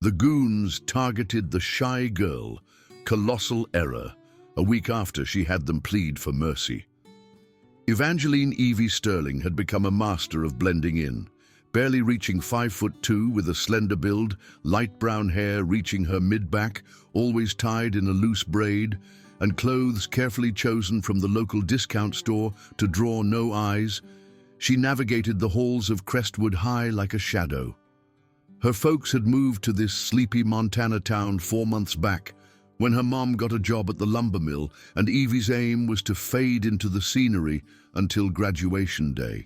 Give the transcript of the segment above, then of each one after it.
The goons targeted the shy girl, colossal error, a week after she had them plead for mercy. Evangeline Evie Sterling had become a master of blending in, barely reaching 5'2" with a slender build, light brown hair reaching her mid-back, always tied in a loose braid, and clothes carefully chosen from the local discount store to draw no eyes. She navigated the halls of Crestwood High like a shadow. Her folks had moved to this sleepy Montana town 4 months back, when her mom got a job at the lumber mill, and Evie's aim was to fade into the scenery until graduation day.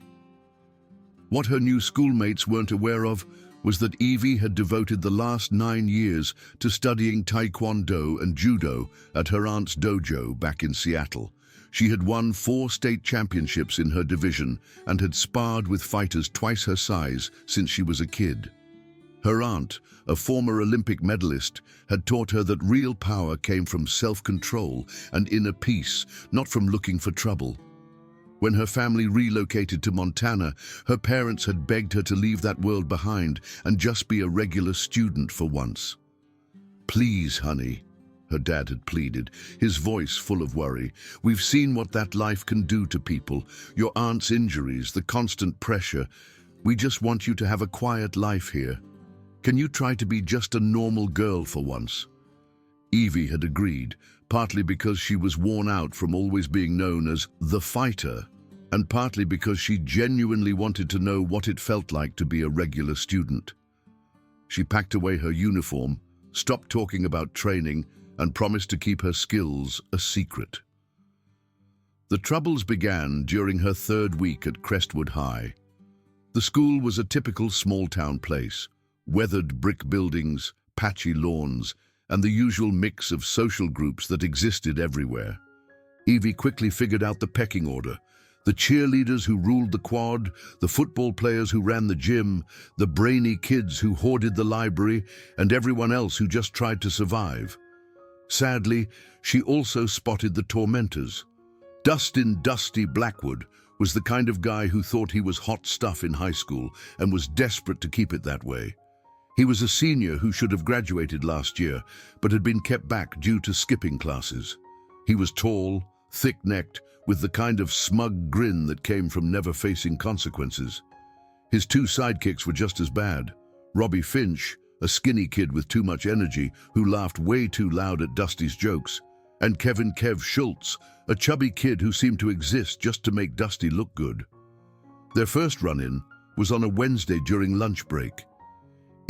What her new schoolmates weren't aware of was that Evie had devoted the last 9 years to studying Taekwondo and Judo at her aunt's dojo back in Seattle. She had won 4 state championships in her division and had sparred with fighters twice her size since she was a kid. Her aunt, a former Olympic medalist, had taught her that real power came from self-control and inner peace, not from looking for trouble. When her family relocated to Montana, her parents had begged her to leave that world behind and just be a regular student for once. "Please, honey," her dad had pleaded, his voice full of worry. "We've seen what that life can do to people, your aunt's injuries, the constant pressure. We just want you to have a quiet life here. Can you try to be just a normal girl for once?" Evie had agreed, partly because she was worn out from always being known as the fighter, and partly because she genuinely wanted to know what it felt like to be a regular student. She packed away her uniform, stopped talking about training, and promised to keep her skills a secret. The troubles began during her 3rd week at Crestwood High. The school was a typical small-town place, weathered brick buildings, patchy lawns, and the usual mix of social groups that existed everywhere. Evie quickly figured out the pecking order: the cheerleaders who ruled the quad, the football players who ran the gym, the brainy kids who hoarded the library, and everyone else who just tried to survive. Sadly, she also spotted the tormentors. Dustin "Dusty" Blackwood was the kind of guy who thought he was hot stuff in high school and was desperate to keep it that way. He was a senior who should have graduated last year, but had been kept back due to skipping classes. He was tall, thick-necked, with the kind of smug grin that came from never facing consequences. His 2 sidekicks were just as bad. Robbie Finch, a skinny kid with too much energy who laughed way too loud at Dusty's jokes, and Kevin "Kev" Schultz, a chubby kid who seemed to exist just to make Dusty look good. Their first run-in was on a Wednesday during lunch break.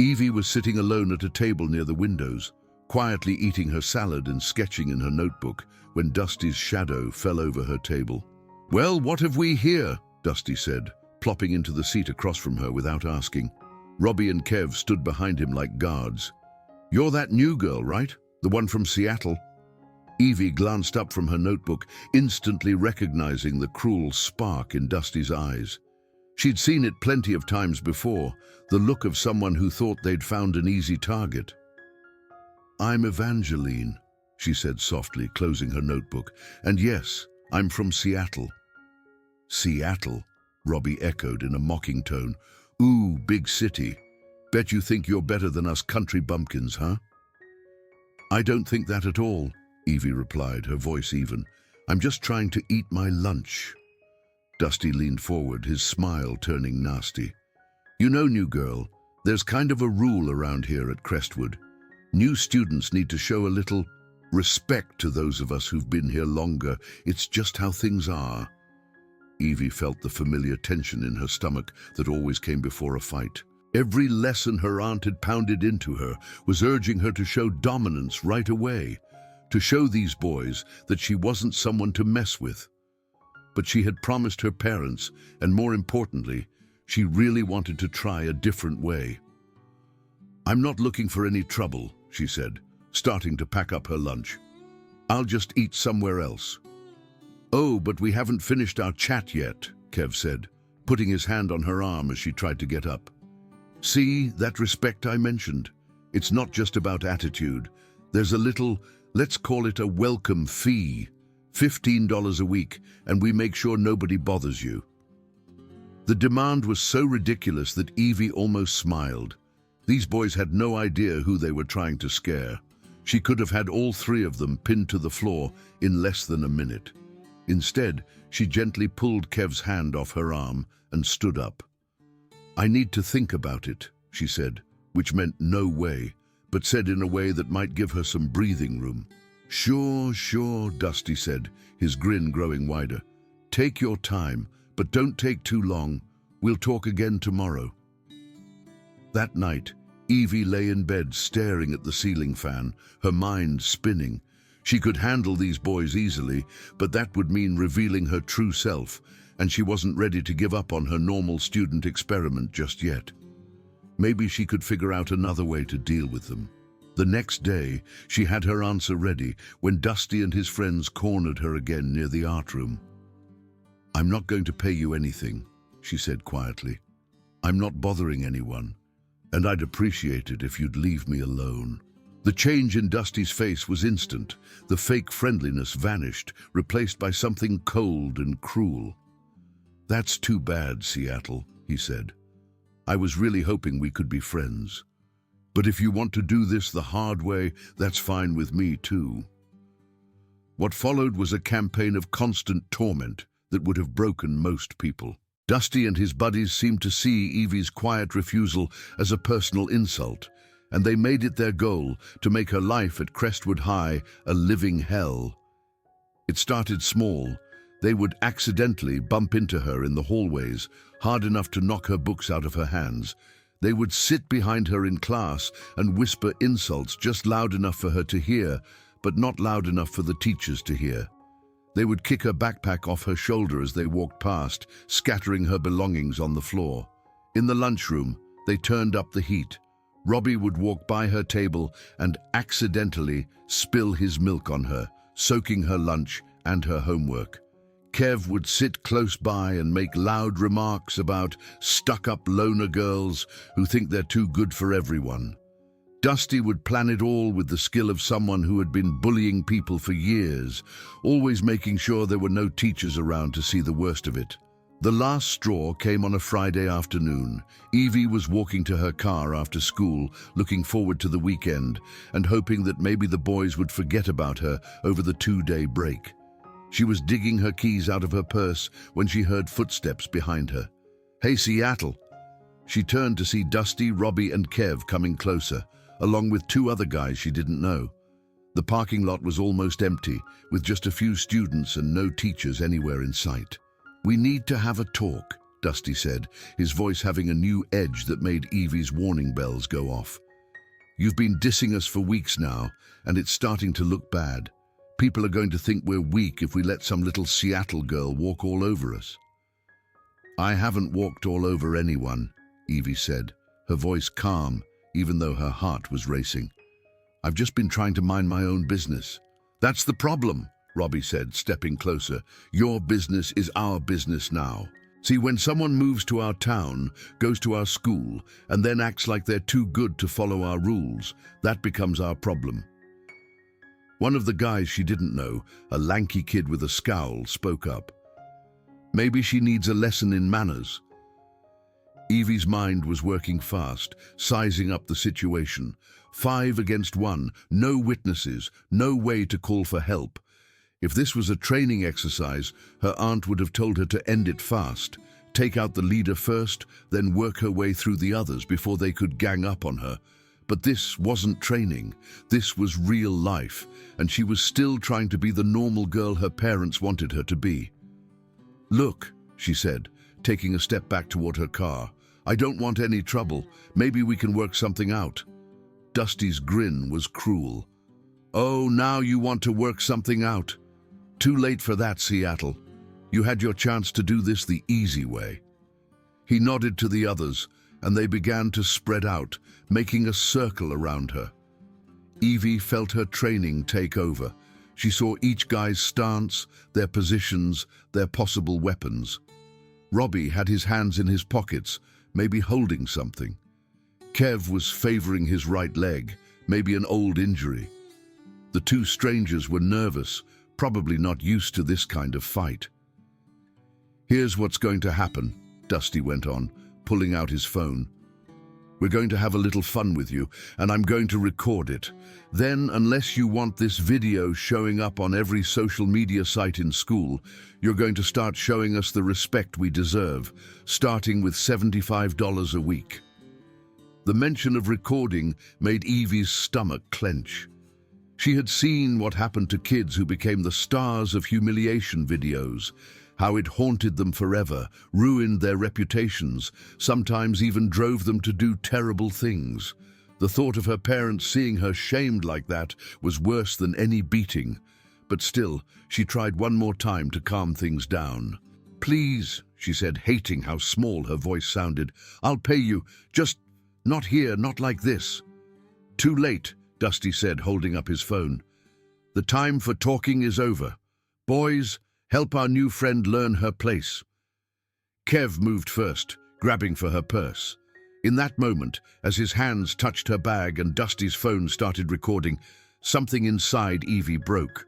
Evie was sitting alone at a table near the windows, quietly eating her salad and sketching in her notebook, when Dusty's shadow fell over her table. "Well, what have we here?" Dusty said, plopping into the seat across from her without asking. Robbie and Kev stood behind him like guards. "You're that new girl, right? The one from Seattle?" Evie glanced up from her notebook, instantly recognizing the cruel spark in Dusty's eyes. She'd seen it plenty of times before, the look of someone who thought they'd found an easy target. "I'm Evangeline," she said softly, closing her notebook. "And yes, I'm from Seattle." "Seattle?" Robbie echoed in a mocking tone. "Ooh, big city. Bet you think you're better than us country bumpkins, huh?" "I don't think that at all," Evie replied, her voice even. "I'm just trying to eat my lunch." Dusty leaned forward, his smile turning nasty. "You know, new girl, there's kind of a rule around here at Crestwood. New students need to show a little respect to those of us who've been here longer. It's just how things are." Evie felt the familiar tension in her stomach that always came before a fight. Every lesson her aunt had pounded into her was urging her to show dominance right away, to show these boys that she wasn't someone to mess with. But she had promised her parents, and more importantly, she really wanted to try a different way. "I'm not looking for any trouble," she said, starting to pack up her lunch. "I'll just eat somewhere else." "Oh, but we haven't finished our chat yet," Kev said, putting his hand on her arm as she tried to get up. "See, that respect I mentioned? It's not just about attitude. There's a little, let's call it a welcome fee. $15 a week, and we make sure nobody bothers you." The demand was so ridiculous that Evie almost smiled. These boys had no idea who they were trying to scare. She could have had all three of them pinned to the floor in less than a minute. Instead, she gently pulled Kev's hand off her arm and stood up. "I need to think about it," she said, which meant no way, but said in a way that might give her some breathing room. Sure, Dusty said, his grin growing wider. "Take your time, but don't take too long. We'll talk again tomorrow." That night, Evie lay in bed staring at the ceiling fan, her mind spinning. She could handle these boys easily, but that would mean revealing her true self, and she wasn't ready to give up on her normal student experiment just yet. Maybe she could figure out another way to deal with them. The next day, she had her answer ready when Dusty and his friends cornered her again near the art room. "I'm not going to pay you anything," she said quietly. "I'm not bothering anyone, and I'd appreciate it if you'd leave me alone." The change in Dusty's face was instant. The fake friendliness vanished, replaced by something cold and cruel. "That's too bad, Seattle," he said. "I was really hoping we could be friends. But if you want to do this the hard way, that's fine with me too." What followed was a campaign of constant torment that would have broken most people. Dusty and his buddies seemed to see Evie's quiet refusal as a personal insult, and they made it their goal to make her life at Crestwood High a living hell. It started small. They would accidentally bump into her in the hallways, hard enough to knock her books out of her hands. They would sit behind her in class and whisper insults just loud enough for her to hear, but not loud enough for the teachers to hear. They would kick her backpack off her shoulder as they walked past, scattering her belongings on the floor. In the lunchroom, they turned up the heat. Robbie would walk by her table and accidentally spill his milk on her, soaking her lunch and her homework. Kev would sit close by and make loud remarks about stuck-up loner girls who think they're too good for everyone. Dusty would plan it all with the skill of someone who had been bullying people for years, always making sure there were no teachers around to see the worst of it. The last straw came on a Friday afternoon. Evie was walking to her car after school, looking forward to the weekend and hoping that maybe the boys would forget about her over the 2-day break. She was digging her keys out of her purse when she heard footsteps behind her. "Hey, Seattle!" She turned to see Dusty, Robbie, and Kev coming closer, along with 2 other guys she didn't know. The parking lot was almost empty, with just a few students and no teachers anywhere in sight. "We need to have a talk," Dusty said, his voice having a new edge that made Evie's warning bells go off. "You've been dissing us for weeks now, and it's starting to look bad. People are going to think we're weak if we let some little Seattle girl walk all over us." "I haven't walked all over anyone," Evie said, her voice calm, even though her heart was racing. "I've just been trying to mind my own business." "That's the problem," Robbie said, stepping closer. "Your business is our business now. See, when someone moves to our town, goes to our school, and then acts like they're too good to follow our rules, that becomes our problem." One of the guys she didn't know, a lanky kid with a scowl, spoke up. "Maybe she needs a lesson in manners." Evie's mind was working fast, sizing up the situation. 5 against 1, no witnesses, no way to call for help. If this was a training exercise, her aunt would have told her to end it fast, take out the leader first, then work her way through the others before they could gang up on her. But this wasn't training. This was real life, and she was still trying to be the normal girl her parents wanted her to be. "Look," she said, taking a step back toward her car. "I don't want any trouble. Maybe we can work something out." Dusty's grin was cruel. "Oh, now you want to work something out? Too late for that, Seattle. You had your chance to do this the easy way." He nodded to the others, and they began to spread out, making a circle around her. Evie felt her training take over. She saw each guy's stance, their positions, their possible weapons. Robbie had his hands in his pockets, maybe holding something. Kev was favoring his right leg, maybe an old injury. The 2 strangers were nervous, probably not used to this kind of fight. "Here's what's going to happen," Dusty went on, pulling out his phone. We're going to have a little fun with you, and I'm going to record it. Then, unless you want this video showing up on every social media site in school, you're going to start showing us the respect we deserve, starting with $75 a week." The mention of recording made Evie's stomach clench. She had seen what happened to kids who became the stars of humiliation videos, how it haunted them forever, ruined their reputations, sometimes even drove them to do terrible things. The thought of her parents seeing her shamed like that was worse than any beating. But still, she tried one more time to calm things down. "Please," she said, hating how small her voice sounded. "I'll pay you. Just not here, not like this." "Too late," Dusty said, holding up his phone. "The time for talking is over. Boys, help our new friend learn her place." Kev moved first, grabbing for her purse. In that moment, as his hands touched her bag and Dusty's phone started recording, something inside Evie broke.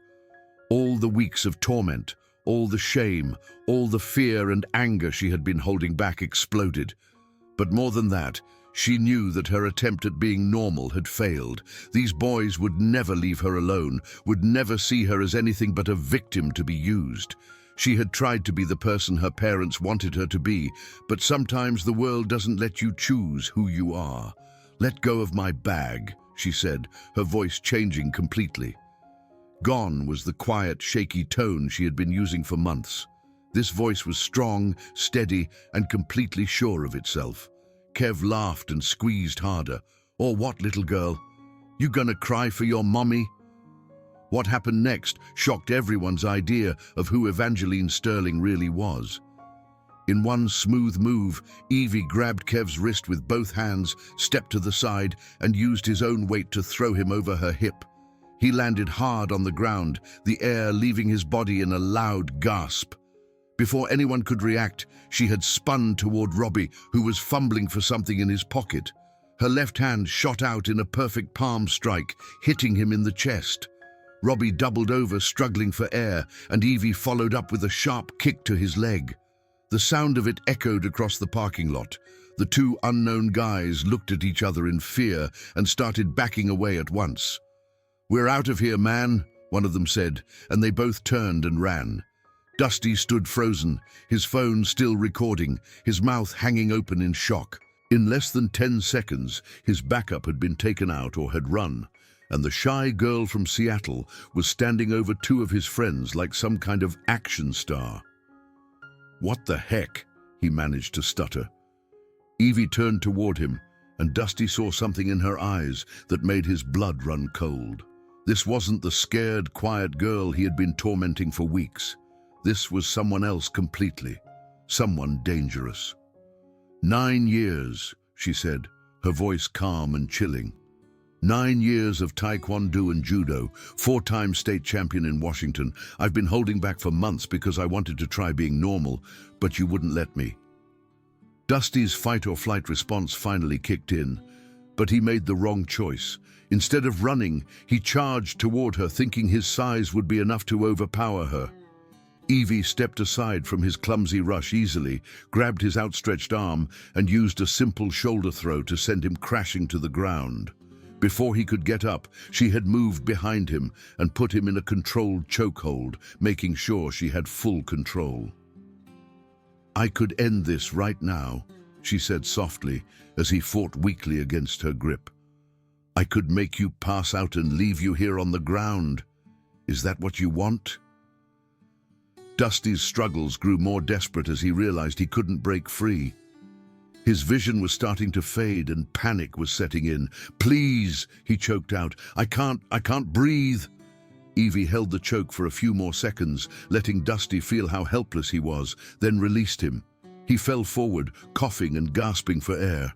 All the weeks of torment, all the shame, all the fear and anger she had been holding back exploded. But more than that, she knew that her attempt at being normal had failed. These boys would never leave her alone, would never see her as anything but a victim to be used. She had tried to be the person her parents wanted her to be, but sometimes the world doesn't let you choose who you are. "Let go of my bag," she said, her voice changing completely. Gone was the quiet, shaky tone she had been using for months. This voice was strong, steady, and completely sure of itself. Kev laughed and squeezed harder. "Or what, little girl? You gonna cry for your mommy?" What happened next shocked everyone's idea of who Evangeline Sterling really was. In one smooth move, Evie grabbed Kev's wrist with both hands, stepped to the side, and used his own weight to throw him over her hip. He landed hard on the ground, the air leaving his body in a loud gasp. Before anyone could react, she had spun toward Robbie, who was fumbling for something in his pocket. Her left hand shot out in a perfect palm strike, hitting him in the chest. Robbie doubled over, struggling for air, and Evie followed up with a sharp kick to his leg. The sound of it echoed across the parking lot. The two unknown guys looked at each other in fear and started backing away at once. "We're out of here, man," one of them said, and they both turned and ran. Dusty stood frozen, his phone still recording, his mouth hanging open in shock. In less than 10 seconds, his backup had been taken out or had run, and the shy girl from Seattle was standing over two of his friends like some kind of action star. "What the heck?" he managed to stutter. Evie turned toward him, and Dusty saw something in her eyes that made his blood run cold. This wasn't the scared, quiet girl he had been tormenting for weeks. This was someone else completely, someone dangerous. 9 years, she said, her voice calm and chilling. 9 years of taekwondo and judo, 4-time state champion in Washington. I've been holding back for months because I wanted to try being normal, but you wouldn't let me. Dusty's fight-or-flight response finally kicked in, but he made the wrong choice. Instead of running, he charged toward her, thinking his size would be enough to overpower her. Evie stepped aside from his clumsy rush easily, grabbed his outstretched arm, and used a simple shoulder throw to send him crashing to the ground. Before he could get up, she had moved behind him and put him in a controlled chokehold, making sure she had full control. "I could end this right now," she said softly as he fought weakly against her grip. "I could make you pass out and leave you here on the ground. Is that what you want?" Dusty's struggles grew more desperate as he realized he couldn't break free. His vision was starting to fade and panic was setting in. "Please," he choked out. I can't breathe." Evie held the choke for a few more seconds, letting Dusty feel how helpless he was, then released him. He fell forward, coughing and gasping for air.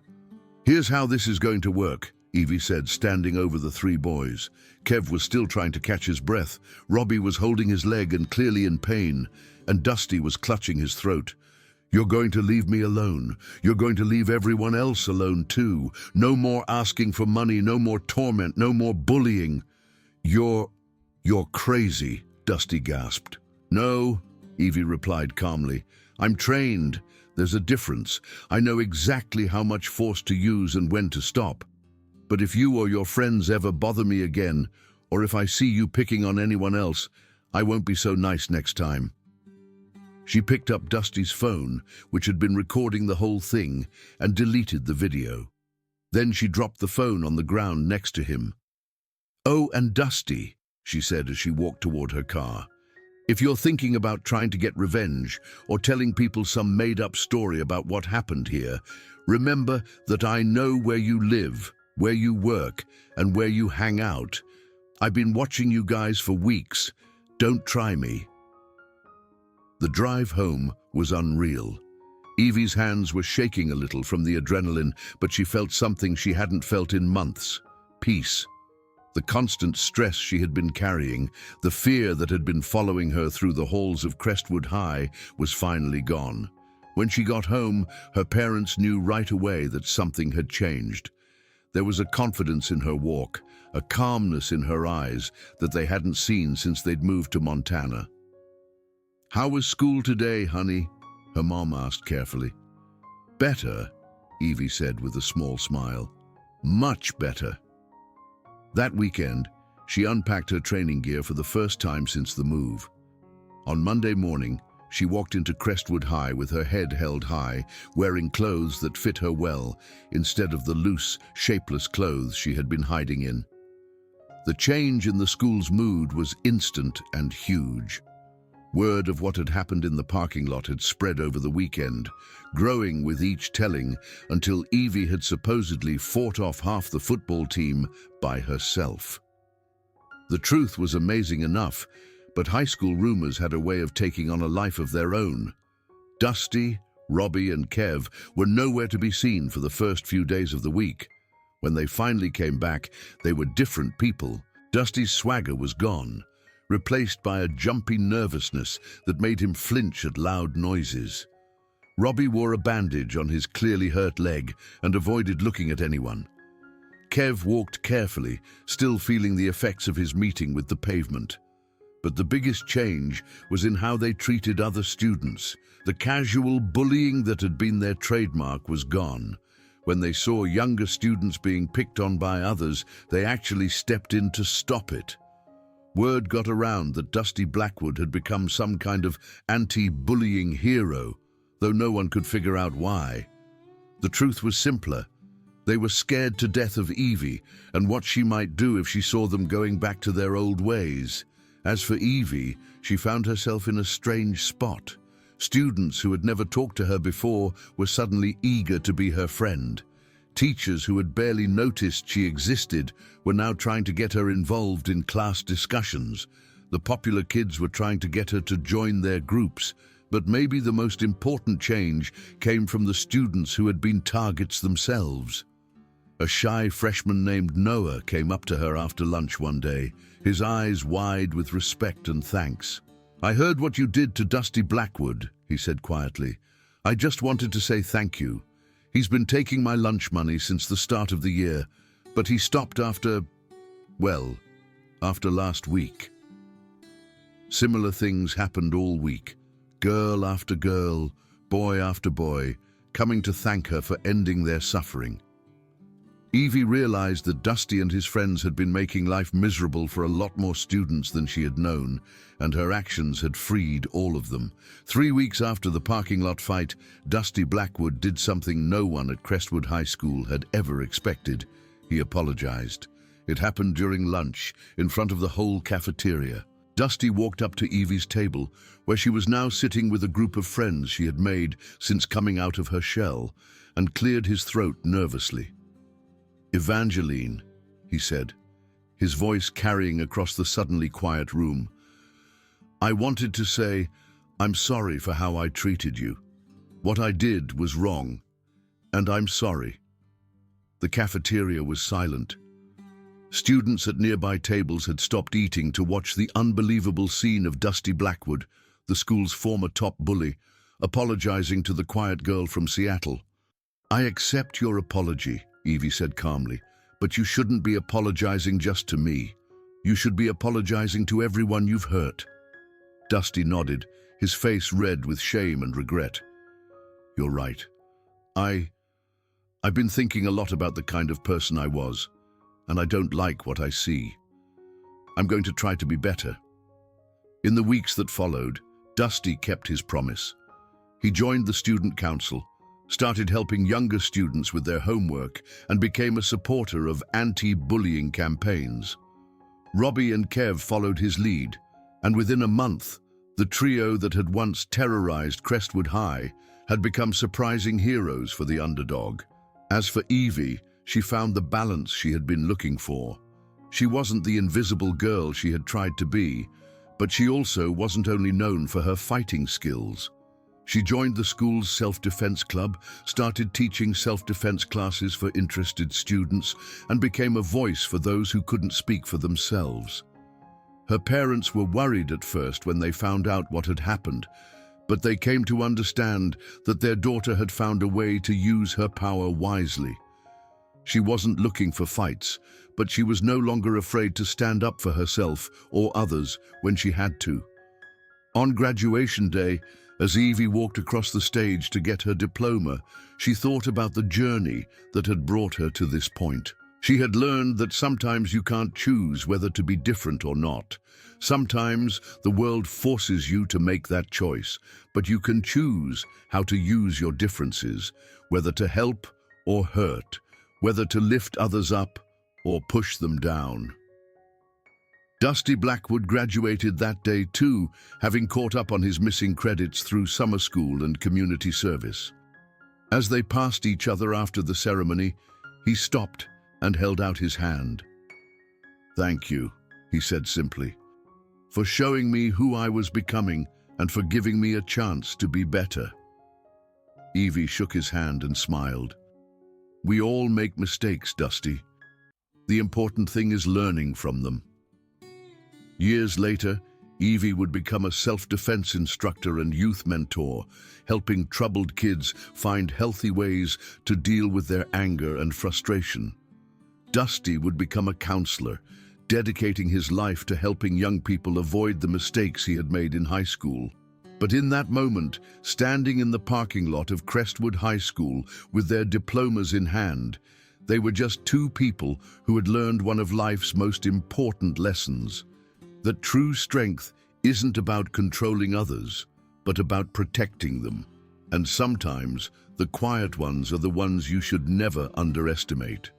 "Here's how this is going to work," Evie said, standing over the three boys. Kev was still trying to catch his breath. Robbie was holding his leg and clearly in pain, and Dusty was clutching his throat. "You're going to leave me alone. You're going to leave everyone else alone too. No more asking for money, no more torment, no more bullying." You're crazy," Dusty gasped. "No," Evie replied calmly. "I'm trained. There's a difference. I know exactly how much force to use and when to stop. But if you or your friends ever bother me again, or if I see you picking on anyone else, I won't be so nice next time." She picked up Dusty's phone, which had been recording the whole thing, and deleted the video. Then she dropped the phone on the ground next to him. "Oh, and Dusty," she said as she walked toward her car, "if you're thinking about trying to get revenge or telling people some made-up story about what happened here, remember that I know where you live, where you work, and where you hang out. I've been watching you guys for weeks. Don't try me." The drive home was unreal. Evie's hands were shaking a little from the adrenaline, but she felt something she hadn't felt in months: peace. The constant stress she had been carrying, the fear that had been following her through the halls of Crestwood High, was finally gone. When she got home, her parents knew right away that something had changed. There was a confidence in her walk, a calmness in her eyes that they hadn't seen since they'd moved to Montana. "How was school today, honey?" her mom asked carefully. "Better," Evie said with a small smile. "Much better." That weekend, she unpacked her training gear for the first time since the move. On Monday morning, she walked into Crestwood High with her head held high, wearing clothes that fit her well, instead of the loose, shapeless clothes she had been hiding in. The change in the school's mood was instant and huge. Word of what had happened in the parking lot had spread over the weekend, growing with each telling until Evie had supposedly fought off half the football team by herself. The truth was amazing enough, but high school rumors had a way of taking on a life of their own. Dusty, Robbie, and Kev were nowhere to be seen for the first few days of the week. When they finally came back, they were different people. Dusty's swagger was gone, replaced by a jumpy nervousness that made him flinch at loud noises. Robbie wore a bandage on his clearly hurt leg and avoided looking at anyone. Kev walked carefully, still feeling the effects of his meeting with the pavement. But the biggest change was in how they treated other students. The casual bullying that had been their trademark was gone. When they saw younger students being picked on by others, they actually stepped in to stop it. Word got around that Dusty Blackwood had become some kind of anti-bullying hero, though no one could figure out why. The truth was simpler. They were scared to death of Evie and what she might do if she saw them going back to their old ways. As for Evie, she found herself in a strange spot. Students who had never talked to her before were suddenly eager to be her friend. Teachers who had barely noticed she existed were now trying to get her involved in class discussions. The popular kids were trying to get her to join their groups, but maybe the most important change came from the students who had been targets themselves. A shy freshman named Noah came up to her after lunch one day, his eyes wide with respect and thanks. "I heard what you did to Dusty Blackwood," he said quietly. "I just wanted to say thank you. He's been taking my lunch money since the start of the year, but he stopped after last week." Similar things happened all week. Girl after girl, boy after boy, coming to thank her for ending their suffering. Evie realized that Dusty and his friends had been making life miserable for a lot more students than she had known, and her actions had freed all of them. 3 weeks after the parking lot fight, Dusty Blackwood did something no one at Crestwood High School had ever expected. He apologized. It happened during lunch, in front of the whole cafeteria. Dusty walked up to Evie's table, where she was now sitting with a group of friends she had made since coming out of her shell, and cleared his throat nervously. "Evangeline," he said, his voice carrying across the suddenly quiet room, "I wanted to say I'm sorry for how I treated you. What I did was wrong, and I'm sorry." The cafeteria was silent. Students at nearby tables had stopped eating to watch the unbelievable scene of Dusty Blackwood, the school's former top bully, apologizing to the quiet girl from Seattle. "I accept your apology," Evie said calmly, "but you shouldn't be apologizing just to me. You should be apologizing to everyone you've hurt." Dusty nodded, his face red with shame and regret. You're right. I've been thinking a lot about the kind of person I was, and I don't like what I see. I'm going to try to be better. In the weeks that followed, Dusty kept his promise. He joined the student council, started helping younger students with their homework, and became a supporter of anti-bullying campaigns. Robbie and Kev followed his lead, and within a month, the trio that had once terrorized Crestwood High had become surprising heroes for the underdog. As for Evie, she found the balance she had been looking for. She wasn't the invisible girl she had tried to be, but she also wasn't only known for her fighting skills. She joined the school's self-defense club, started teaching self-defense classes for interested students, and became a voice for those who couldn't speak for themselves. Her parents were worried at first when they found out what had happened, but they came to understand that their daughter had found a way to use her power wisely. She wasn't looking for fights, but she was no longer afraid to stand up for herself or others when she had to. On graduation day, as Evie walked across the stage to get her diploma, she thought about the journey that had brought her to this point. She had learned that sometimes you can't choose whether to be different or not. Sometimes the world forces you to make that choice, but you can choose how to use your differences, whether to help or hurt, whether to lift others up or push them down. Dusty Blackwood graduated that day too, having caught up on his missing credits through summer school and community service. As they passed each other after the ceremony, he stopped and held out his hand. "Thank you," he said simply, "for showing me who I was becoming and for giving me a chance to be better." Evie shook his hand and smiled. "We all make mistakes, Dusty. The important thing is learning from them." Years later, Evie would become a self-defense instructor and youth mentor, helping troubled kids find healthy ways to deal with their anger and frustration. Dusty would become a counselor, dedicating his life to helping young people avoid the mistakes he had made in high school. But in that moment, standing in the parking lot of Crestwood High School with their diplomas in hand, they were just two people who had learned one of life's most important lessons: that true strength isn't about controlling others, but about protecting them. And sometimes, the quiet ones are the ones you should never underestimate.